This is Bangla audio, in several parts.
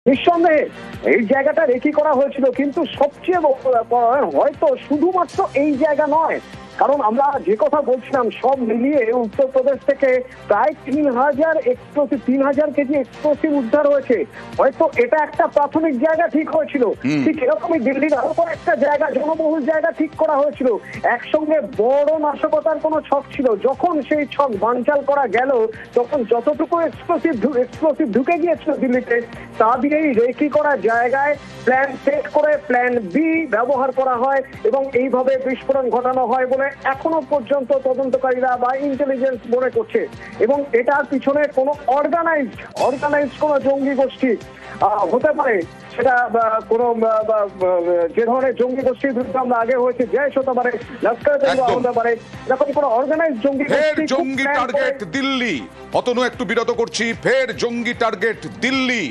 নিঃসন্দেহে এই জায়গাটা রেকি করা হয়েছিল, কিন্তু সবচেয়ে হয়তো শুধুমাত্র এই জায়গা নয়, কারণ আমরা যে কথা বলছিলাম সব মিলিয়ে উত্তরপ্রদেশ থেকে প্রায় 3,000 কেজি এক্সপ্লোসিভ উদ্ধার হয়েছে। হয়তো এটা একটা প্রাথমিক জায়গা ঠিক হয়েছিল, ঠিক এরকমই দিল্লির আরো একটা জায়গা, জনবহুল জায়গা ঠিক করা হয়েছিল। একসঙ্গে বড় নাশকতার কোনো ছক ছিল। যখন সেই ছক বানচাল করা গেল, তখন যতটুকু এক্সপ্লোসিভ ঢুকে গিয়েছিল দিল্লিতে, তা দিয়েই রেকি করা জায়গায় প্ল্যান সেট করে প্ল্যান বি ব্যবহার করা হয় এবং এইভাবে বিস্ফোরণ ঘটানো হয় বলে এখনো পর্যন্ত তদন্তকারীরা বা ইন্টেলিজেন্স মনে করছে। এবং এটার পিছনে কোনো অর্গানাইজড কোনো জঙ্গি গোষ্ঠী হতে পারে। সেটা কোনো যে ধরনের জঙ্গি গোষ্ঠীর বিরুদ্ধে আমরা আগে হয়েছে, জেশ হতে পারে, লস্কর হতে পারে, এরকম কোনো অর্গানাইজড জঙ্গি গোষ্ঠী। জঙ্গি টার্গেট দিল্লি। অতনু একটু বিরত করছি। ফের জঙ্গি টার্গেট দিল্লি।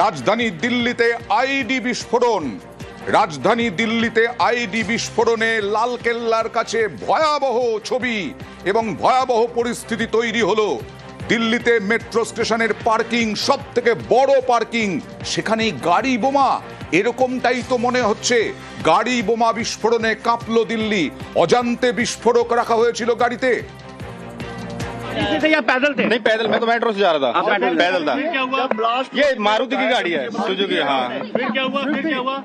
রাজধানী দিল্লিতে আইডি বিস্ফোরণ। রাজধানী দিল্লিতে আইডি বিস্ফোরণে লালকেল্লার কাছে ভয়াবহ ছবি এবং ভয়াবহ পরিস্থিতি তৈরি হলো। দিল্লিতে মেট্রো স্টেশনের পার্কিং, সব থেকে বড় পার্কিং, সেখানেই গাড়ি বোমা। এরকমটাই তো মনে হচ্ছে। গাড়ি বোমা বিস্ফোরণে কাঁপলো দিল্লি। অজান্তে বিস্ফোরক রাখা হয়েছিল গাড়িতে। या पैदल थे? नहीं पैदल, मैं तो मेट्रो से जा रहा था। पैदल था। फिर क्या हुआ? ये मारुति की गाड़ी है, सुजुकी। हाँ फिर क्या हुआ?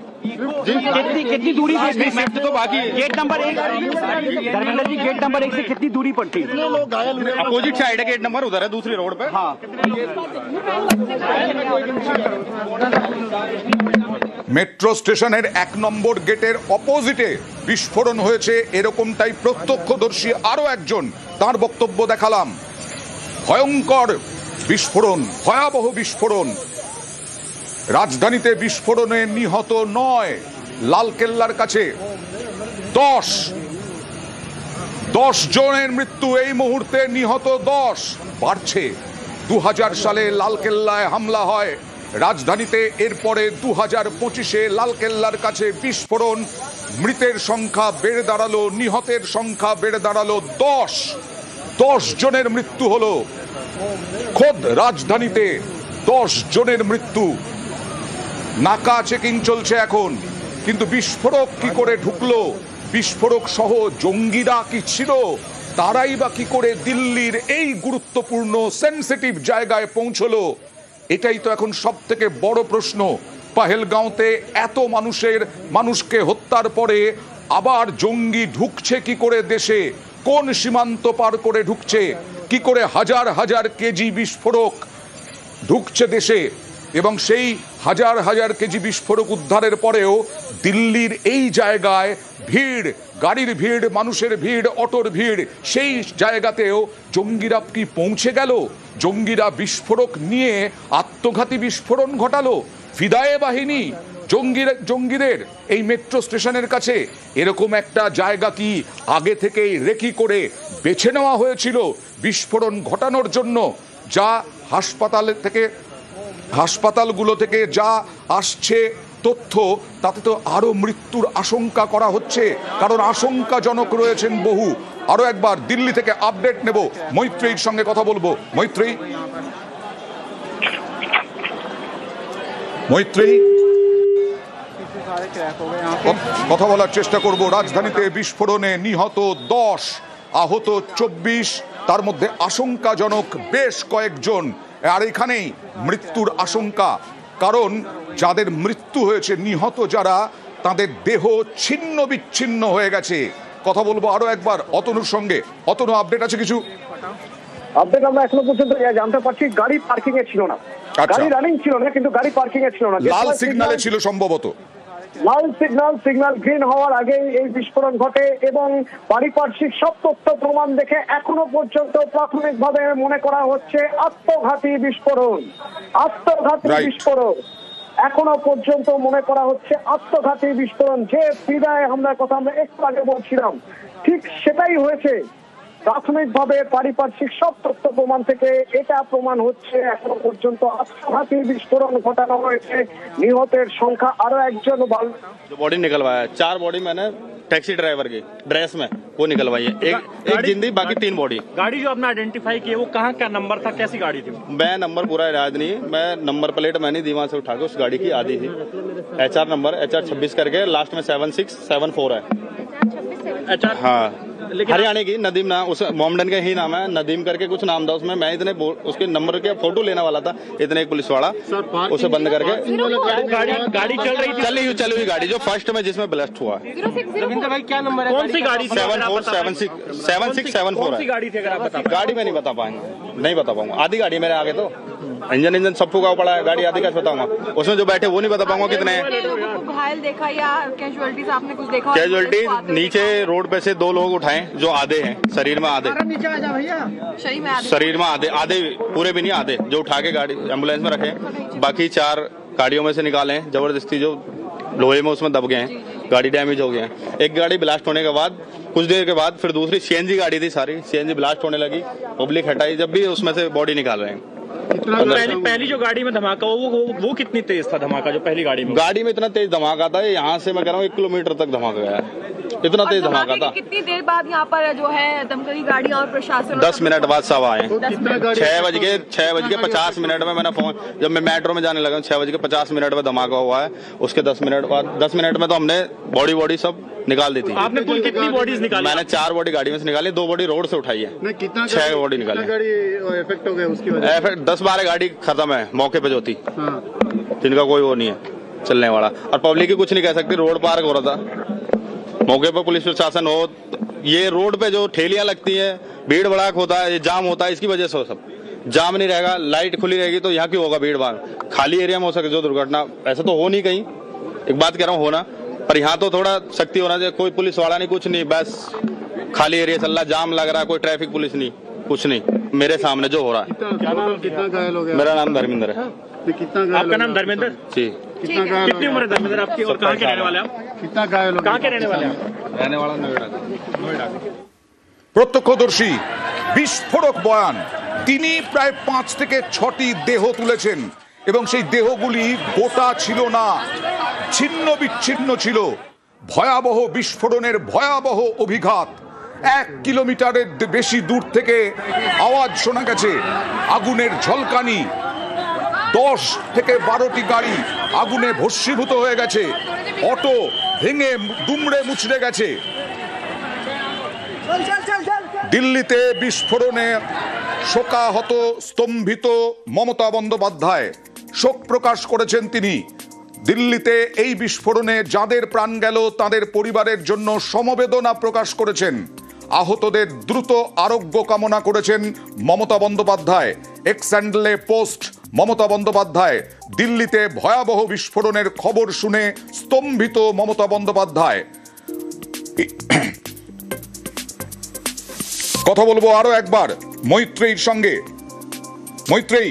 कितनी दूरी थी? शिफ्ट तो बाकी gate number 1 Dharmendra ji, gate number 1 से कितनी दूरी पर थी? अपोजिट साइड है गेट नंबर, उधर है दूसरी रोड पे। हाँ, মেট্রো স্টেশনের 1 নম্বর গেটের অপোজিটে বিস্ফোরণ হয়েছে, এরকমটাই প্রত্যক্ষদর্শী আরো একজন, তার বক্তব্য দেখালাম। ভয়ঙ্কর বিস্ফোরণ, ভয়াবহ বিস্ফোরণ। রাজধানীতে বিস্ফোরণে নিহত 9, লালকেল্লার কাছে 10 জনের মৃত্যু, এই মুহূর্তে নিহত 10 বাড়ছে। 2000 সালে লালকেল্লায় হামলা হয় রাজধানীতে, এরপরে 2025-এ লালকেল্লার কাছে বিস্ফোরণ। মৃতের সংখ্যা বেড়ে দাঁড়ালো, নিহতের সংখ্যা বেড়ে দাঁড়ালো 10 জনের মৃত্যু হলো। খোদ রাজধানীতে 10 জনের মৃত্যু। নাকা চেকিং চলছে এখন, কিন্তু বিস্ফোরক কি করে ঢুকলো? বিস্ফোরক সহ জঙ্গিরা কি ছিল? তারাই বা কি করে দিল্লির এই গুরুত্বপূর্ণ সেনসিটিভ জায়গায় পৌঁছলো? এটাই তো এখন সব থেকে বড় প্রশ্ন। পাহেলগাঁওতে এত মানুষকে হত্যার পরে আবার জঙ্গি ঢুকছে কি করে দেশে? কোন সীমান্ত পার করে ঢুকছে? কি করে হাজার হাজার কেজি বিস্ফোরক ঢুকছে দেশে? এবং সেই হাজার হাজার কেজি বিস্ফোরক উদ্ধারের পরেও দিল্লির এই জায়গায় ভিড়, গাড়ির ভিড়, মানুষের ভিড়, অটোর ভিড়, সেই জায়গাতেও জঙ্গিরা কি পৌঁছে গেল? জঙ্গিরা বিস্ফোরক নিয়ে আত্মঘাতী বিস্ফোরণ ঘটালো। ফিদায়ে বাহিনী জঙ্গিদের এই মেট্রো স্টেশনের কাছে এরকম একটা জায়গা কি আগে থেকেই রেকি করে বেছে নেওয়া হয়েছিল বিস্ফোরণ ঘটানোর জন্য? যা হাসপাতালগুলো থেকে যা আসছে তথ্য, তাতে তো আরো মৃত্যুর আশঙ্কা করা হচ্ছে, কারণ আশঙ্কাজনক রয়েছেন বহু। আরো একবার দিল্লি থেকে আপডেট নেব, মৈত্রীর সঙ্গে কথা বলবো। মৈত্রী, কথা বলার চেষ্টা করব। রাজধানীতে বিস্ফোরণে নিহত 10, আহত 24, তার মধ্যে আশঙ্কাজনক বেশ কয়েকজন। আর এখানেই মৃত্যুর আশঙ্কা, কারণ যাদের মৃত্যু হয়েছে, নিহত যারা, তাদের দেহ ছিন্ন বিচ্ছিন্ন হয়ে গেছে। কথা বলবো আরো একবার অতনুর সঙ্গে। অতনু, আপডেট আছে কিছু? আপডেট আমরা এখনো পর্যন্ত জানতে পারছি গাড়ি পার্কিং এ ছিল না, গাড়ি রানিং ছিল না, কিন্তু গাড়ি পার্কিং এ ছিল না, লাল সিগন্যালে ছিল সম্ভবত। লাল সিগন্যাল গ্রিন হওয়ার আগে এই বিস্ফোরণ ঘটে এবং পারিপার্শ্বিক সব তথ্য প্রমাণ দেখে এখনো পর্যন্ত প্রাথমিকভাবে মনে করা হচ্ছে আত্মঘাতী বিস্ফোরণ। এখনো পর্যন্ত মনে করা হচ্ছে আত্মঘাতী বিস্ফোরণ। যে ফিদায়ে হামলার কথা আমরা একটু আগে বলছিলাম, ঠিক সেটাই হয়েছে। প্রাথমিকভাবে পারিপার্শ্বিক সব তথ্য প্রমাণ থেকে এটা প্রমাণ হচ্ছে এখনো পর্যন্ত আত্মঘাতী বিস্ফোরণ ঘটানো হয়েছে। নিহতের সংখ্যা আরো একজন। बॉडी निकलवाया, 4 बॉडी मैंने टैक्सी ड्राइवर की ड्रेस में वो निकलवाई है। एक जिंदी, बाकी 3 बॉडी। गाड़ी जो आपने आइडेंटिफाई की है वो कहाँ का नंबर था, कैसी गाड़ी थी? मैं नंबर पूरा याद नहीं, मैं नंबर प्लेट मैंने दी वहां से उठा के, उस गाड़ी की आधी थी। HR नंबर HR 26 करके लास्ट में 7674 है। अच्छा हाँ, हरियाणा की नदीम नाम, उस मोमडन का ही नाम है, नदीम करके कुछ नाम था उसमें। मैं इतने उसके नंबर के फोटो लेने वाला था, इतने एक पुलिस वाला उसे बंद करके गाड़ी चल रही थी, चली हुई गाड़ी जो फर्स्ट में जिसमें ब्लास्ट हुआ है। रविंद्र भाई क्या नंबर है? कौन सी गाड़ी थी? 7674 कौन है। सी गाड़ी थी अगर आप बता? गाड़ी में नहीं बता पाएंगे, नहीं बता पाऊंगा। आधी गाड़ी मेरे आगे तो इंजन सब फूका पड़ा है, गाड़ी आधी कैसे बताऊंगा? उसमें जो बैठे वो नहीं बता पाऊंगा कितने हैं। घायल देखा या कैजुअलिटीज आपने कुछ देखा? कैजुअलिटी नीचे रोड पे से 2 लोग उठाए जो आधे हैं, शरीर में आधे, शरीर में आधे पूरे भी नहीं, आधे जो उठा के गाड़ी एम्बुलेंस में रखे। बाकी 4 गाड़ियों में से निकाले हैं जबरदस्ती, जो लोहे में उसमें दब गए हैं, गाड़ी डैमेज हो गए हैं। एक गाड़ी ब्लास्ट होने के बाद कुछ देर के बाद फिर दूसरी CNG गाड़ी थी, सारी CNG ब्लास्ट होने लगी, पब्लिक हटाई, जब भी उसमें से बॉडी निकाल रहे हैं। पहली जो गाड़ी में धमाका वो कितनी तेज था धमाका जो पहली गाड़ी में? गाड़ी में इतना तेज धमाका था, यहाँ से मैं कह रहा हूँ 1 किलोमीटर तक धमाका गया, इतना तेज धमाका था। कितनी देर बाद यहाँ पर जो है दमकली गाड़ी और प्रशासन? 10 मिनट बाद सब आए। 6:50 में मैंने फोन, जब मैं मेट्रो में जाने लगा 6:50 में धमाका हुआ है। उसके 10 मिनट बाद, 10 मिनट में तो हमने बॉडी सब निकाल दी थी। आपने कुल कितनी बॉडीज निकाली? मैंने 4 बॉडी गाड़ी में से निकाली, 2 बॉडी रोड से उठाई है। 6 बॉडी निकाली। इफेक्ट हो गया उसकी वजह से? 10-12 गाड़ी खत्म है मौके पे जो थी, जिनका कोई वो नहीं है चलने वाला। और पब्लिक ही कुछ नहीं कह सकती, रोड पार्क हो रहा था, मौके पर पुलिस प्रशासन हो। ये रोड पे जो ठेलियां लगती है, भीड़ भड़ाक होता है, ये जाम होता है, इसकी वजह से हो सब। जाम नहीं रहेगा, लाइट खुली रहेगी तो यहाँ क्यों होगा भीड़ भाड़? खाली एरिया में हो सके जो दुर्घटना, ऐसा तो हो नहीं कहीं, एक बात कह रहा हूँ होना, पर यहाँ तो थोड़ा सख्ती होना चाहिए। कोई पुलिस वाला नहीं, कुछ नहीं, बस खाली एरिया चल रहा, जाम लग रहा है, कोई ट्रैफिक पुलिस नहीं, कुछ नहीं। मेरे सामने जो हो रहा है। कितना घायल हो गया? मेरा नाम धर्मेंद्र है। कितना घायल? आपका नाम धर्मेंद्र जी। कितना घायल? कितनी उम्र है धर्मेंद्र आपकी और कहाँ के रहने वाले आप? कितना घायल हो? कहाँ के रहने वाले आप? रहने वाला नोएडा। প্রত্যক্ষদর্শী বিস্ফোরক বয়ান, তিনি প্রায় 5 থেকে 6টি দেহ তুলেছেন এবং সেই দেহগুলি গোটা ছিল না, ছিন্ন বিচ্ছিন্ন ছিল। ভয়াবহ বিস্ফোরণের ভয়াবহ অভিঘাত। 1 কিলোমিটারের বেশি দূর থেকে আওয়াজ শোনা গেছে, আগুনের ঝলকানি। 10 থেকে 12টি গাড়ি আগুনে ভস্মীভূত হয়ে গেছে, অটো ভেঙে দুমড়ে মুচড়ে গেছে। দিল্লিতে বিস্ফোরণে শোকাহত স্তম্ভিত মমতা বন্দ্যোপাধ্যায় শোক প্রকাশ করেছেন তিনি। দিল্লিতে এই বিস্ফোরণে যাদের প্রাণ গেল তাদের পরিবারের জন্য সমবেদনা প্রকাশ করেছেন। আহতদের দ্রুত আরোগ্য কামনা করেছেন মমতা বন্দ্যোপাধ্যায়। এক্স হ্যান্ডেলে পোস্ট মমতা বন্দ্যোপাধ্যায়, দিল্লিতে ভয়াবহ বিস্ফোরণের খবর শুনে স্তম্ভিত মমতা বন্দ্যোপাধ্যায়। কথা বলবো আরো একবার মৈত্রেয়ীর সঙ্গে। মৈত্রেয়ী,